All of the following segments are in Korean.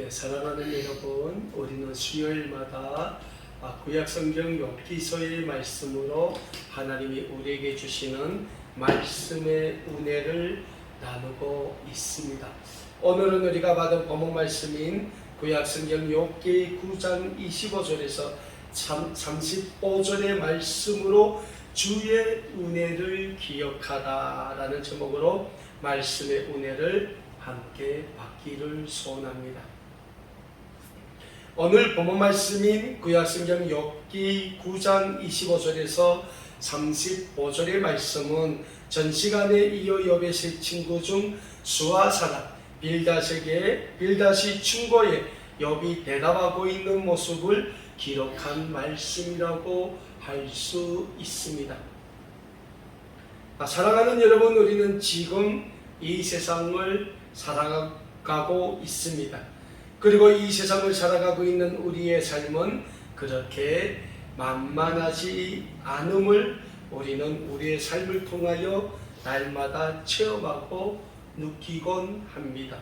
사랑하는 여러분, 우리는 수요일마다 구약성경 욥기서의 말씀으로 하나님이 우리에게 주시는 말씀의 은혜를 나누고 있습니다. 오늘은 우리가 받은 본문 말씀인 구약성경 욥기 9장 25절에서 35절의 말씀으로 주의 은혜를 기억하라 라는 제목으로 말씀의 은혜를 함께 받기를 소원합니다. 오늘 본문 말씀인 구약성경 욥기 9장 25절에서 35절의 말씀은 전 시간에 이어 욥의 세 친구 중 수아사라 빌닷이 충고에 욥이 대답하고 있는 모습을 기록한 말씀이라고 할 수 있습니다. 사랑하는 여러분, 우리는 지금 이 세상을 살아가고 있습니다. 그리고 이 세상을 살아가고 있는 우리의 삶은 그렇게 만만하지 않음을 우리는 우리의 삶을 통하여 날마다 체험하고 느끼곤 합니다.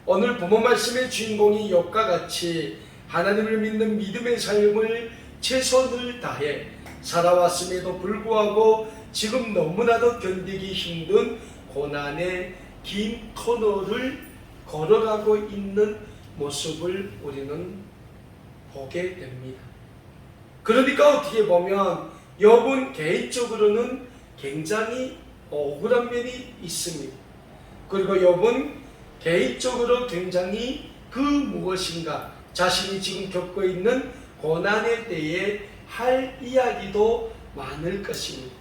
오늘 본문 말씀의 주인공이 욥과 같이 하나님을 믿는 믿음의 삶을 최선을 다해 살아왔음에도 불구하고 지금 너무나도 견디기 힘든 고난의 긴 터널을 걸어가고 있는 모습을 우리는 보게 됩니다. 그러니까 어떻게 보면 욥은 개인적으로는 굉장히 억울한 면이 있습니다. 그리고 욥은 개인적으로 굉장히 그 무엇인가 자신이 지금 겪고 있는 고난에 대해 할 이야기도 많을 것입니다.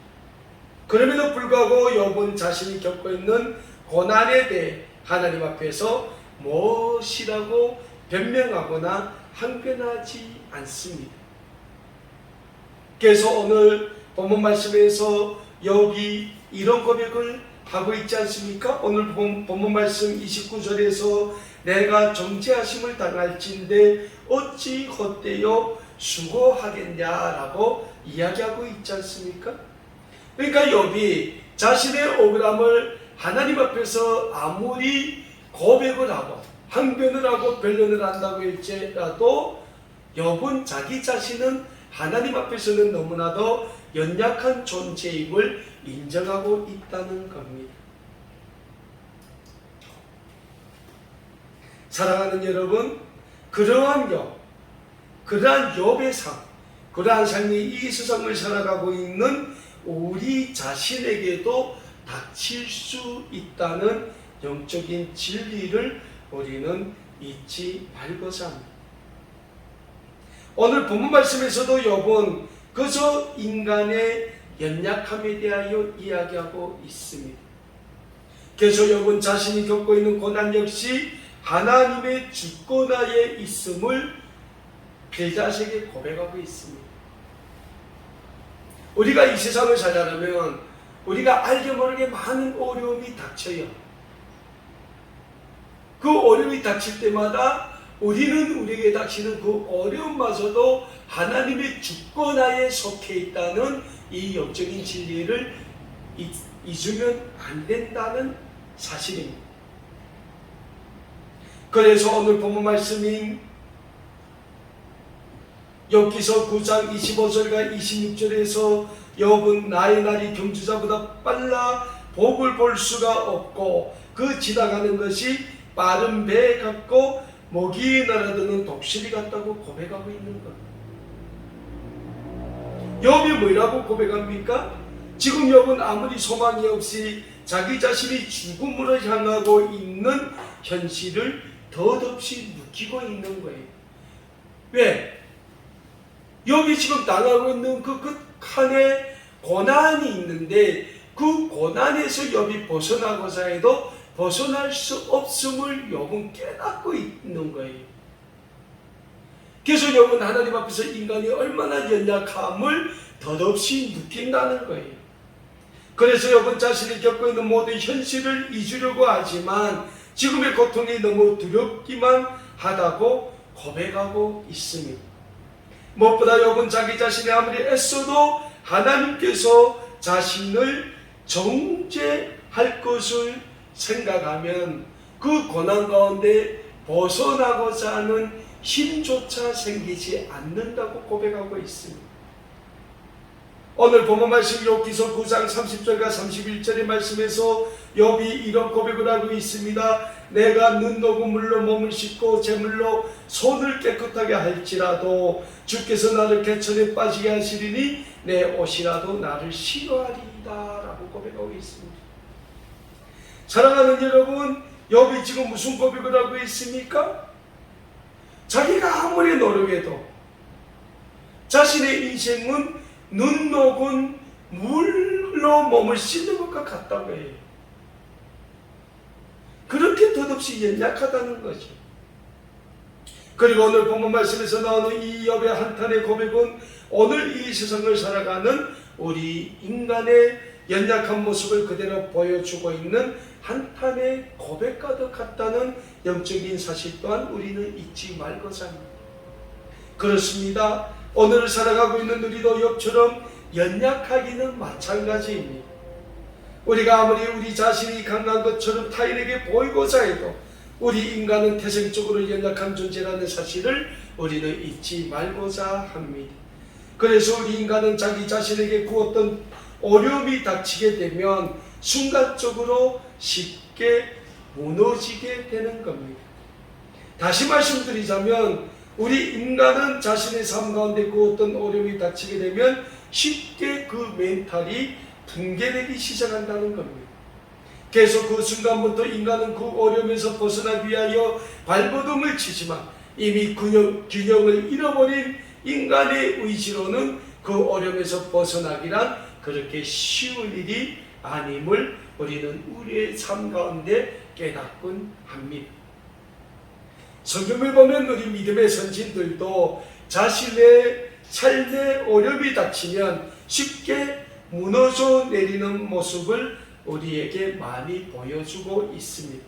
그럼에도 불구하고 욥은 자신이 겪고 있는 고난에 대해 하나님 앞에서 무엇이라고 변명하거나 항변하지 않습니다. 그래서 오늘 본문 말씀에서 욥이 이런 고백을 하고 있지 않습니까? 오늘 본문 말씀 29절에서 내가 정죄하심을 당할진대 어찌 헛되어 수고하겠냐라고 이야기하고 있지 않습니까? 그러니까 욥이 자신의 억울함을 하나님 앞에서 아무리 고백을 하고 항변을 하고 변론을 한다고 할지라도 욥은 자기 자신은 하나님 앞에서는 너무나도 연약한 존재임을 인정하고 있다는 겁니다. 사랑하는 여러분, 그러한 욥의 삶, 그러한 삶이 이 세상을 살아가고 있는 우리 자신에게도 닥칠 수 있다는 영적인 진리를 우리는 잊지 말고자 합니다. 오늘 본문 말씀에서도 욥은 그저 인간의 연약함에 대하여 이야기하고 있습니다. 그래서 욥은 자신이 겪고 있는 고난 역시 하나님의 주권하에 있음을 빌닷에게 고백하고 있습니다. 우리가 이 세상을 살아가면 우리가 알게 모르게 많은 어려움이 닥쳐요. 그 어려움이 닥칠 때마다 우리는 우리에게 닥치는 그 어려움마저도 하나님의 주권하에 속해 있다는 이 영적인 진리를 잊으면 안 된다는 사실입니다. 그래서 오늘 본문 말씀인 욥기서 9장 25절과 26절에서 욥은 나의 날이 경주자보다 빨라 복을 볼 수가 없고 그 지나가는 것이 빠른 배 같고 목이 날아드는 독수리 같다고 고백하고 있는 것. 욥이 뭐라고 고백합니까? 지금 욥은 아무리 소망이 없이 자기 자신이 죽음으로 향하고 있는 현실을 덧없이 느끼고 있는 거예요. 왜? 욥이 지금 당하고 있는 그 극한의 고난이 있는데 그 고난에서 욥이 벗어나고자 해도 벗어날 수 없음을 욥은 깨닫고 있는 거예요. 그래서 욥은 하나님 앞에서 인간이 얼마나 연약함을 덧없이 느낀다는 거예요. 그래서 욥은 자신이 겪고 있는 모든 현실을 잊으려고 하지만 지금의 고통이 너무 두렵기만 하다고 고백하고 있습니다. 무엇보다 욥은 자기 자신이 아무리 애써도 하나님께서 자신을 정죄할 것을 생각하면 그 고난 가운데 벗어나고자 하는 힘조차 생기지 않는다고 고백하고 있습니다. 오늘 본문 말씀 욥기서 9장 30절과 31절의 말씀에서 욥이 이런 고백을 하고 있습니다. 내가 눈 녹은 물로 몸을 씻고 제물로 손을 깨끗하게 할지라도 주께서 나를 개천에 빠지게 하시리니 내 옷이라도 나를 싫어하리이다 라고 고백하고 있습니다. 사랑하는 여러분, 욥이 지금 무슨 고백을 하고 있습니까? 자기가 아무리 노력해도 자신의 인생은 눈 녹은 물로 몸을 씻는 것과 같다고 해요. 그렇게 덧없이 연약하다는 거죠. 그리고 오늘 본문 말씀에서 나오는 이 욥의 한탄의 고백은 오늘 이 세상을 살아가는 우리 인간의 연약한 모습을 그대로 보여주고 있는 한탄의 고백과도 같다는 영적인 사실 또한 우리는 잊지 말고자 합니다. 그렇습니다. 오늘을 살아가고 있는 우리도 욥처럼 연약하기는 마찬가지입니다. 우리가 아무리 우리 자신이 강한 것처럼 타인에게 보이고자 해도 우리 인간은 태생적으로 연약한 존재라는 사실을 우리는 잊지 말고자 합니다. 그래서 우리 인간은 자기 자신에게 어떤 어려움이 닥치게 되면 순간적으로 쉽게 무너지게 되는 겁니다. 다시 말씀드리자면 우리 인간은 자신의 삶 가운데 어떤 어려움이 닥치게 되면 쉽게 그 멘탈이 붕괴되기 시작한다는 겁니다. 계속 그 순간부터 인간은 그 어려움에서 벗어나기 위하여 발버둥을 치지만 이미 균형을 잃어버린 인간의 의지로는 그 어려움에서 벗어나기란 그렇게 쉬운 일이 아님을 우리는 우리의 삶 가운데 깨닫곤 합니다. 성경을 보면 우리 믿음의 선진들도 자신의 삶에 어려움이 닥치면 쉽게 무너져 내리는 모습을 우리에게 많이 보여주고 있습니다.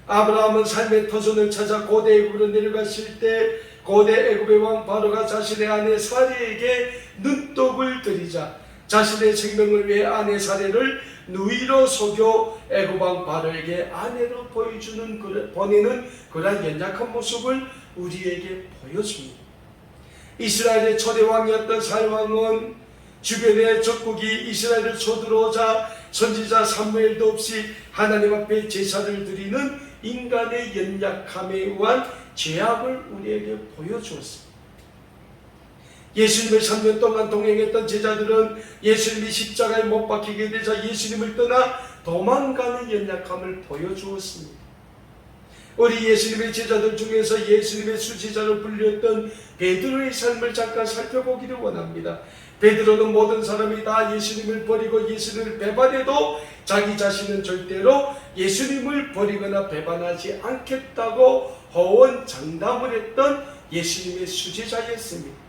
아브라함은 삶의 터전을 찾아 고대 애굽으로 내려갔을 때 고대 애굽의 왕 바로가 자신의 아내 사례에게 눈독을 들이자 자신의 생명을 위해 아내 사례를 누이로 속여 애굽 왕 바로에게 아내로 보내는 그러한 연약한 모습을 우리에게 보여줍니다. 이스라엘의 초대 왕이었던 살왕은 주변의 적국이 이스라엘을 쳐들어오자 선지자 사무엘도 없이 하나님 앞에 제사를 드리는 인간의 연약함에 의한 죄악을 우리에게 보여주었습니다. 예수님을 3년 동안 동행했던 제자들은 예수님이 십자가에 못 박히게 되자 예수님을 떠나 도망가는 연약함을 보여주었습니다. 우리 예수님의 제자들 중에서 예수님의 수제자로 불렸던 베드로의 삶을 잠깐 살펴보기를 원합니다. 베드로는 모든 사람이 다 예수님을 버리고 예수님을 배반해도 자기 자신은 절대로 예수님을 버리거나 배반하지 않겠다고 호언장담을 했던 예수님의 수제자였습니다.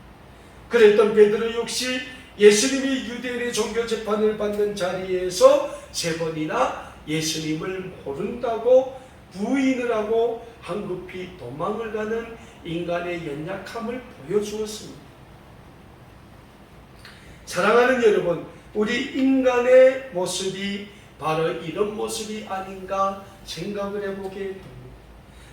그랬던 베드로 역시 예수님이 유대인의 종교 재판을 받는 자리에서 3번이나 예수님을 모른다고 부인을 하고 황급히 도망을 가는 인간의 연약함을 보여주었습니다. 사랑하는 여러분, 우리 인간의 모습이 바로 이런 모습이 아닌가 생각을 해보게 됩니다.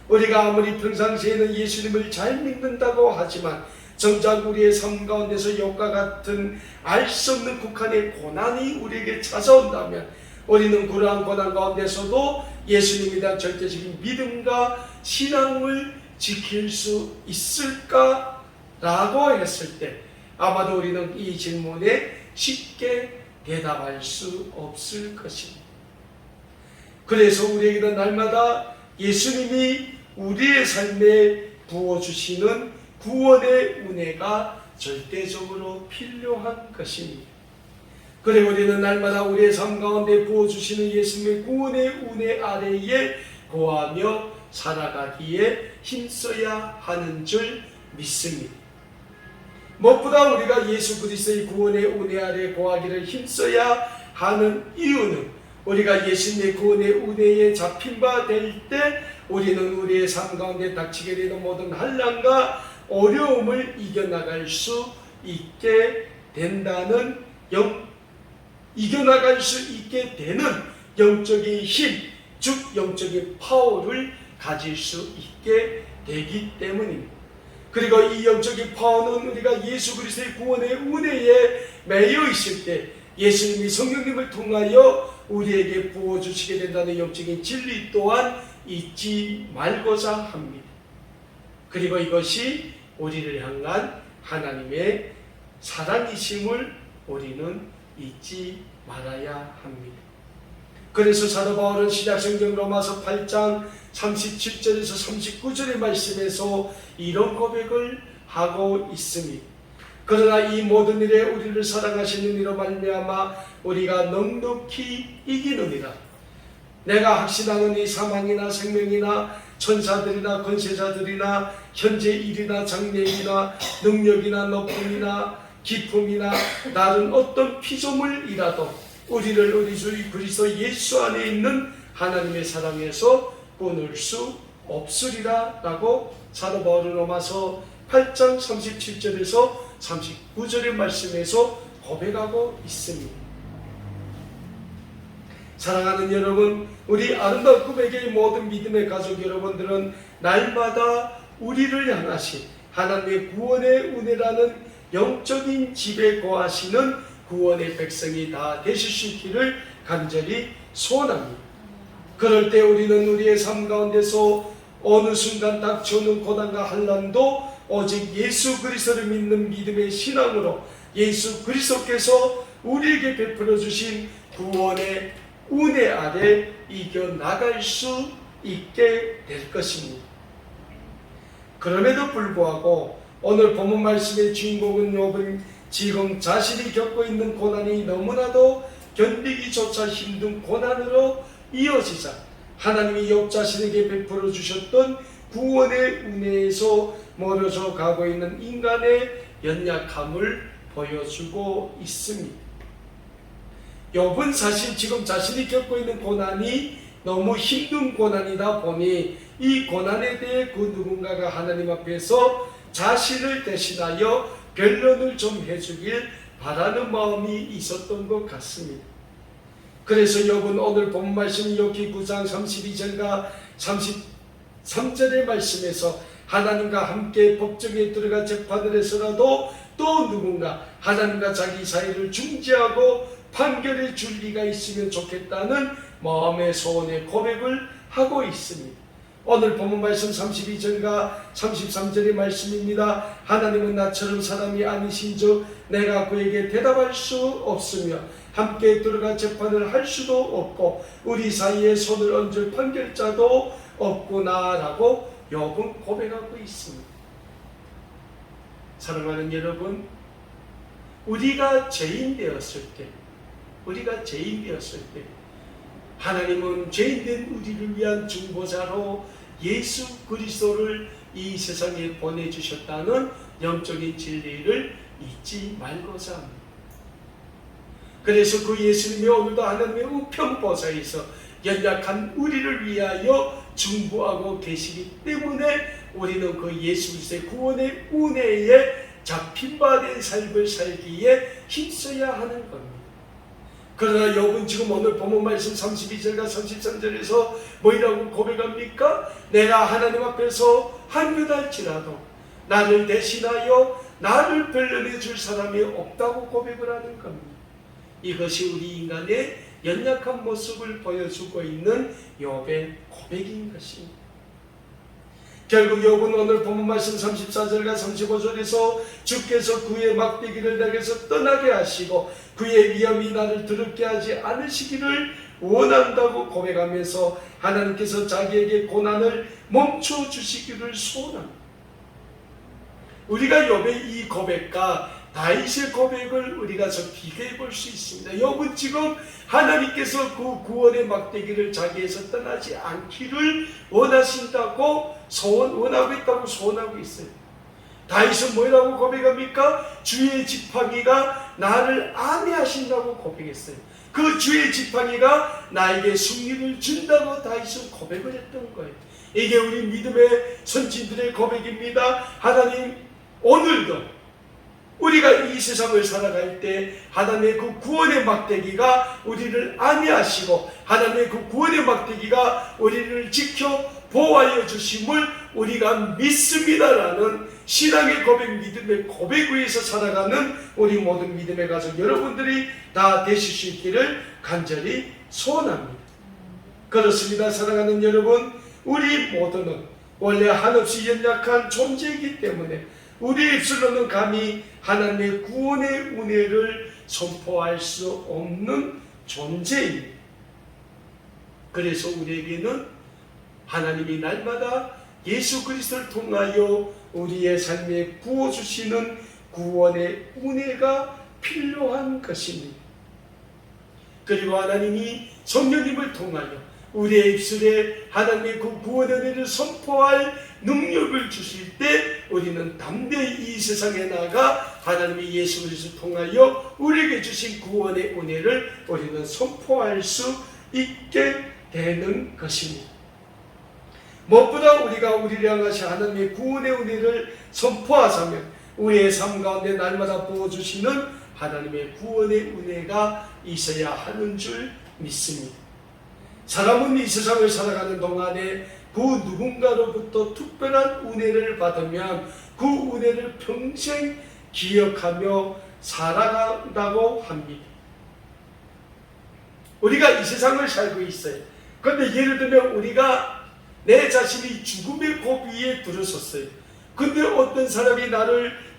우리가 아무리 평상시에는 예수님을 잘 믿는다고 하지만 정작 우리의 삶 가운데서 욥과 같은 알 수 없는 국한의 고난이 우리에게 찾아온다면 우리는 그러한 고난 가운데서도 예수님에 대한 절대적인 믿음과 신앙을 지킬 수 있을까라고 했을 때 아마도 우리는 이 질문에 쉽게 대답할 수 없을 것입니다. 그래서 우리에게는 날마다 예수님이 우리의 삶에 부어주시는 구원의 은혜가 절대적으로 필요한 것입니다. 그래 우리는 날마다 우리의 삶 가운데 부어주시는 예수님의 구원의 은혜 아래에 거하며 살아가기에 힘써야 하는 줄 믿습니다. 무엇보다 우리가 예수 그리스도의 구원의 은혜 아래 거하기를 힘써야 하는 이유는 우리가 예수님의 구원의 은혜에 잡힌 바 될 때 우리는 우리의 삶 가운데 닥치게 되는 모든 환난과 어려움을 이겨나갈 수 있게 된다는 이겨나갈 수 있게 되는 영적인 힘, 즉 영적인 파워를 가질 수 있게 되기 때문입니다. 그리고 이 영적인 파워는 우리가 예수 그리스도의 구원의 은혜에 매여 있을 때 예수님이 성령님을 통하여 우리에게 부어주시게 된다는 영적인 진리 또한 잊지 말고자 합니다. 그리고 이것이 우리를 향한 하나님의 사랑이심을 우리는 잊지 말아야 합니다. 그래서 사도 바울은 신약성경 로마서 8장 37절에서 39절의 말씀에서 이런 고백을 하고 있습니다. 그러나 이 모든 일에 우리를 사랑하시는 이로 말미암아 우리가 넉넉히 이기느니라. 내가 확신하노니 사망이나 생명이나 천사들이나 권세자들이나 현재 일이나 장래이나 능력이나 높음이나 기품이나 다른 어떤 피조물이라도 우리를 우리 주 그리스도 예수 안에 있는 하나님의 사랑에서 끊을 수 없으리라 라고 사도 바울은 로마서 8장 37절에서 39절의 말씀에서 고백하고 있습니다. 사랑하는 여러분, 우리 아름다운 꿈에게 모든 믿음의 가족 여러분들은 날마다 우리를 향하신 하나님의 구원의 은혜라는 영적인 집에 거하시는 구원의 백성이 다 되실 수 있기를 간절히 소원합니다. 그럴 때 우리는 우리의 삶 가운데서 어느 순간 닥쳐오는 고난과 환난도 오직 예수 그리스도를 믿는 믿음의 신앙으로 예수 그리스도께서 우리에게 베풀어 주신 구원의 은혜 아래 이겨나갈 수 있게 될 것입니다. 그럼에도 불구하고 오늘 본문 말씀의 주인공은 욥은 지금 자신이 겪고 있는 고난이 너무나도 견디기조차 힘든 고난으로 이어지자 하나님이 욥 자신에게 베풀어 주셨던 구원의 은혜에서 멀어져 가고 있는 인간의 연약함을 보여주고 있습니다. 욥은 사실 지금 자신이 겪고 있는 고난이 너무 힘든 고난이다 보니 이 고난에 대해 그 누군가가 하나님 앞에서 자신을 대신하여 변론을 좀 해주길 바라는 마음이 있었던 것 같습니다. 그래서 욥은 오늘 본 말씀 욥기 9장 32절과 33절의 말씀에서 하나님과 함께 법정에 들어가 재판을 해서라도 또 누군가 하나님과 자기 사이를 중재하고 판결해 줄 리가 있으면 좋겠다는 마음의 소원의 고백을 하고 있습니다. 오늘 본문 말씀 32절과 33절의 말씀입니다. 하나님은 나처럼 사람이 아니신즉 내가 그에게 대답할 수 없으며 함께 들어가 재판을 할 수도 없고 우리 사이에 손을 얹을 판결자도 없구나라고 욥은 고백하고 있습니다. 사랑하는 여러분, 우리가 죄인 되었을 때 하나님은 죄인된 우리를 위한 중보자로 예수 그리스도를 이 세상에 보내주셨다는 영적인 진리를 잊지 말고자 합니다. 그래서 그 예수님이 오늘도 하나님의 우편보좌에서 연약한 우리를 위하여 중보하고 계시기 때문에 우리는 그 예수 그리스도의 구원의 은혜에 잡힌 바 된 삶을 살기에 힘써야 하는 겁니다. 그러나 욥은 지금 오늘 본문 말씀 32절과 33절에서 뭐라고 고백합니까? 내가 하나님 앞에서 한교달지라도 나를 대신하여 나를 변론해 줄 사람이 없다고 고백을 하는 겁니다. 이것이 우리 인간의 연약한 모습을 보여주고 있는 욥의 고백인 것입니다. 결국 욥은 오늘 본문 말씀 34절과 35절에서 주께서 그의 막대기를 내게서 떠나게 하시고 그의 위험이 나를 더럽게 하지 않으시기를 원한다고 고백하면서 하나님께서 자기에게 고난을 멈춰주시기를 소원합니다. 우리가 욥의 이 고백과 다윗의 고백을 우리가 좀 비교해 볼 수 있습니다. 욥은 지금 하나님께서 그 구원의 막대기를 자기에서 떠나지 않기를 원하신다고 원하고 있다고 소원하고 있어요. 다윗은 뭐라고 고백합니까? 주의 지팡이가 나를 안위하신다고 고백했어요. 그 주의 지팡이가 나에게 승리를 준다고 다윗은 고백을 했던 거예요. 이게 우리 믿음의 선진들의 고백입니다. 하나님, 오늘도 우리가 이 세상을 살아갈 때 하나님의 그 구원의 막대기가 우리를 안위하시고 하나님의 그 구원의 막대기가 우리를 지켜 보호하여 주심을 우리가 믿습니다라는 신앙의 고백, 믿음의 고백 위에서 살아가는 우리 모든 믿음의 가족 여러분들이 다 되실 수 있기를 간절히 소원합니다. 그렇습니다. 사랑하는 여러분, 우리 모두는 원래 한없이 연약한 존재이기 때문에 우리 입술로는 감히 하나님의 구원의 은혜를 선포할 수 없는 존재입니다. 그래서 우리에게는 하나님이 날마다 예수 그리스도를 통하여 우리의 삶에 부어주시는 구원의 은혜가 필요한 것입니다. 그리고 하나님이 성령님을 통하여 우리의 입술에 하나님의 그 구원의 은혜를 선포할 능력을 주실 때 우리는 담대히 이 세상에 나가 하나님이 예수 그리스도를 통하여 우리에게 주신 구원의 은혜를 우리는 선포할 수 있게 되는 것입니다. 무엇보다 우리가 우리를 향하신 하나님의 구원의 은혜를 선포하자면 우리의 삶 가운데 날마다 부어주시는 하나님의 구원의 은혜가 있어야 하는 줄 믿습니다. 사람은 이 세상을 살아가는 동안에 그 누군가로부터 특별한 은혜를 받으면 그 은혜를 평생 기억하며 살아간다고 합니다. 우리가 이 세상을 살고 있어요. 그런데 예를 들면 우리가 내 자신이 죽음의 고비에 들어섰어요. 근데 어떤 사람이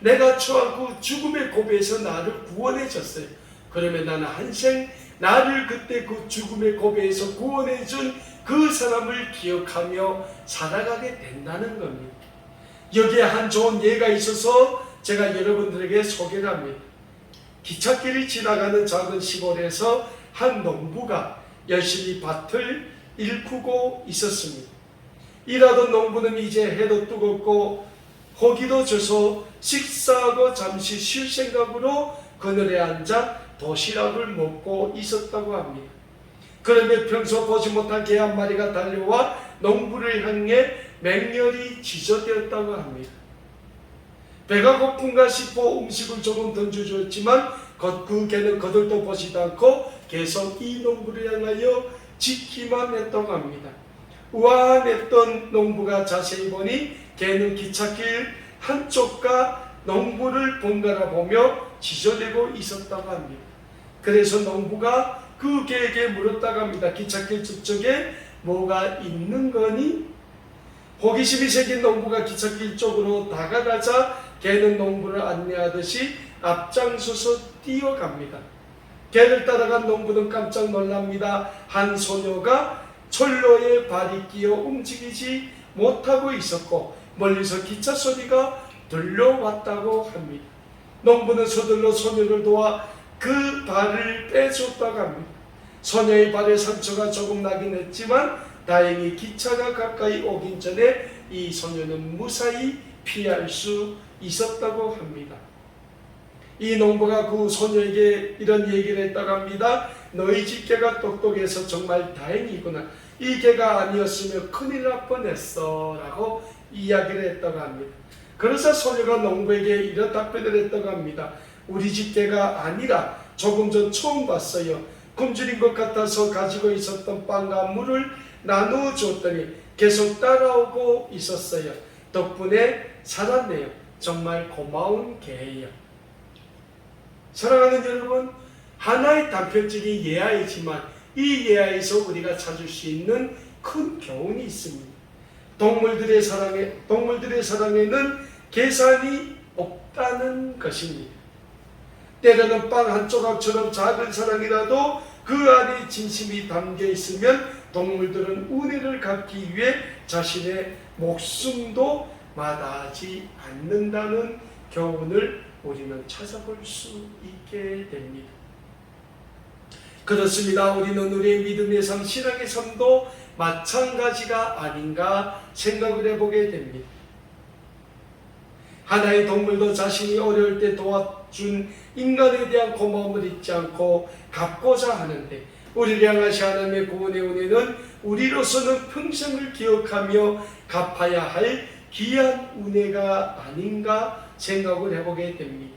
내가 처하고 죽음의 고비에서 나를 구원해 줬어요. 그러면 나는 한생 나를 그때 그 죽음의 고비에서 구원해 준 그 사람을 기억하며 살아가게 된다는 겁니다. 여기에 한 좋은 예가 있어서 제가 여러분들에게 소개를 합니다. 기찻길이 지나가는 작은 시골에서 한 농부가 열심히 밭을 일구고 있었습니다. 일하던 농부는 이제 해도 뜨겁고 고기도 져서 식사하고 잠시 쉴 생각으로 그늘에 앉아 도시락을 먹고 있었다고 합니다. 그런데 평소 보지 못한 개 한 마리가 달려와 농부를 향해 맹렬히 지저대었다고 합니다. 배가 고픈가 싶어 음식을 조금 던져주었지만 그 개는 거들떠 보지도 않고 계속 이 농부를 향하여 짖기만 했다고 합니다. 우아했던 농부가 자세히 보니 개는 기찻길 한쪽과 농부를 번갈아 보며 지저대고 있었다고 합니다. 그래서 농부가 그 개에게 물었다고 합니다. 기찻길 저쪽에 뭐가 있는 거니? 호기심이 생긴 농부가 기찻길 쪽으로 다가가자 개는 농부를 안내하듯이 앞장서서 뛰어갑니다. 개를 따라간 농부는 깜짝 놀랍니다. 한 소녀가 철로에 발이 끼어 움직이지 못하고 있었고 멀리서 기차 소리가 들려왔다고 합니다. 농부는 서둘러 소녀를 도와 그 발을 빼줬다고 합니다. 소녀의 발에 상처가 조금 나긴 했지만 다행히 기차가 가까이 오긴 전에 이 소녀는 무사히 피할 수 있었다고 합니다. 이 농부가 그 소녀에게 이런 얘기를 했다고 합니다. 너희 집 개가 똑똑해서 정말 다행이구나. 이 개가 아니었으면 큰일 날 뻔했어 라고 이야기를 했다고 합니다. 그래서 소녀가 농부에게 이런 답변을 했다고 합니다. 우리 집 개가 아니라 조금 전 처음 봤어요. 굶주린 것 같아서 가지고 있었던 빵과 물을 나누어 줬더니 계속 따라오고 있었어요. 덕분에 살았네요. 정말 고마운 개예요. 사랑하는 여러분, 하나의 단편적인 예화이지만 이 예화에서 우리가 찾을 수 있는 큰 교훈이 있습니다. 동물들의 사랑에는 계산이 없다는 것입니다. 때로는 빵 한 조각처럼 작은 사랑이라도 그 안에 진심이 담겨 있으면 동물들은 은혜를 갚기 위해 자신의 목숨도 마다하지 않는다는 교훈을 우리는 찾아볼 수 있게 됩니다. 그렇습니다. 우리는 우리의 믿음의 삶, 신앙의 삶도 마찬가지가 아닌가 생각을 해보게 됩니다. 하나의 동물도 자신이 어려울 때 도와준 인간에 대한 고마움을 잊지 않고 갚고자 하는데 우리를 향하신 하나님의 구원의 은혜는 우리로서는 평생을 기억하며 갚아야 할 귀한 은혜가 아닌가 생각을 해보게 됩니다.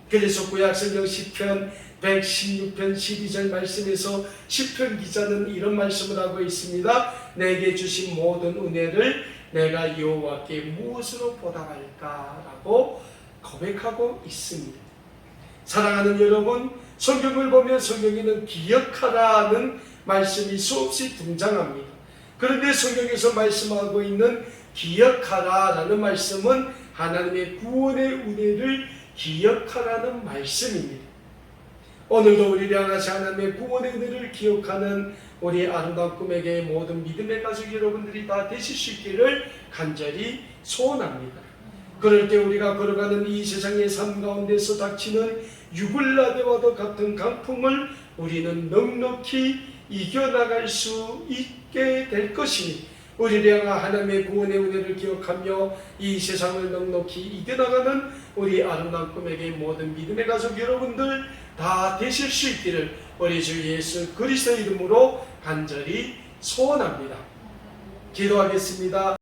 그래서 구약성경 시편 116편 12절 말씀에서 시편 기자는 이런 말씀을 하고 있습니다. 내게 주신 모든 은혜를 내가 여호와께 무엇으로 보답할까? 라고 고백하고 있습니다. 사랑하는 여러분, 성경을 보면 성경에는 기억하라는 말씀이 수없이 등장합니다. 그런데 성경에서 말씀하고 있는 기억하라라는 말씀은 하나님의 구원의 은혜를 기억하라는 말씀입니다. 오늘도 우리를 향하신 하나님의 구원의 은혜를 기억하는 우리 아름다운 꿈에게 모든 믿음의 가족 여러분들이 다 되실 수 있기를 간절히 소원합니다. 그럴 때 우리가 걸어가는 이 세상의 삶 가운데서 닥치는 유굴라데와도 같은 강풍을 우리는 넉넉히 이겨나갈 수 있게 될 것이니 우리를 향한 하나님의 구원의 은혜를 기억하며 이 세상을 넉넉히 이겨나가는 우리 아름다운 꿈에게 모든 믿음의 가족 여러분들 다 되실 수 있기를 우리 주 예수 그리스도의 이름으로 간절히 소원합니다. 기도하겠습니다.